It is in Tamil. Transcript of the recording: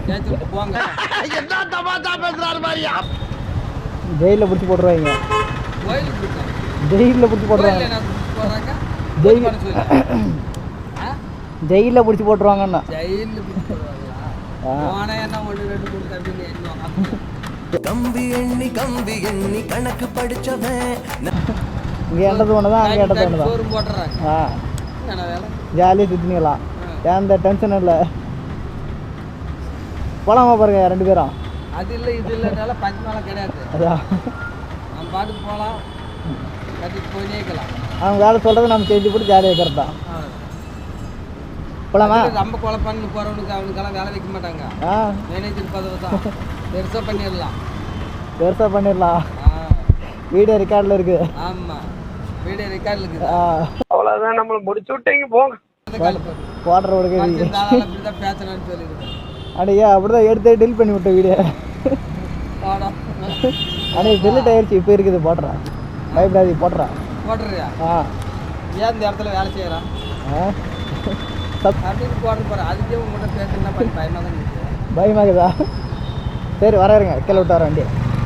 கேட்டு போங்க. என்ன தமாஷா பேசுறாரு மாதிரியா? ஜெயிலில் பிடிச்சி போட்டுருவாங்க. கோயிலுக்கு போயிட்டாங்க. ஜெயிலில் பிடிச்சி போட்டுருவாங்க. என்ன போறாங்க? ஜெயில் பண்ண சொல்லி. ஜெயிலில் பிடிச்சி போட்டுருவாங்கண்ணா. ஜெயிலில் பிடிச்சி போடுவாங்களா? போனா என்ன 1 2 3 தம்பின்னு எண்ணுவாங்க. கம்பி எண்ணி கணக்கு படிச்சவன். இங்கே எண்டது ஒன்று தான், அங்கே எண்டது ஒன்று தான். சோறு போட்டுறாங்க. என்ன வேலை? ஜாலியாக சுற்றினீங்களா? எந்த டென்ஷனும் இல்லை. போகலாமா பாருங்க 2 பேரும். அது இல்லை இது இல்லைனால பஞ்சமாலாம் கிடையாது. அதான் நம்ம பாட்டுக்கு போகலாம், கட்டிட்டு போயினே இருக்கலாம். அவங்க வேலை சொல்கிறத நம்ம செஞ்சு போட்டு ஜாலியாக இருக்கிறது தான். போகலாமா? ரொம்ப கொலை பண்ணி போகிறவனுக்கு அவனுக்கெல்லாம் வேலை வைக்க மாட்டாங்க. மேனேஜர் பதவி தான் பெருசாக பண்ணிடலாம். பெருசாக பண்ணிடலாம். வீடியோ ரெக்கார்டில் இருக்குது. ஆமாம், வீடியோ ரெக்கார்டில் இருக்குது. அவ்வளோதான், நம்மளை முடிச்சு விட்டீங்க போங்க. போடுற ஒரு அப்படி தான் பேசணும்னு சொல்லிடுவேன். அடையா அப்படிதான் எடுத்து டெலிட் பண்ணி விட்ட வீடியோ. அடே டெலிட் ஆயிடுச்சு, இப்போ இருக்குது. போடுறேன், பயப்படாதி போடுறேன். போட்டுறியா? ஏன் இந்த இடத்துல வேலை செய்யறான் அப்படின்னு போடுறேன். அதுக்கே உங்கள்கிட்ட பேசுனா பயமாக தான் இருக்குது. பயமாகுதா? சரி வரேங்க, கீழே விட்டு வர வண்டி.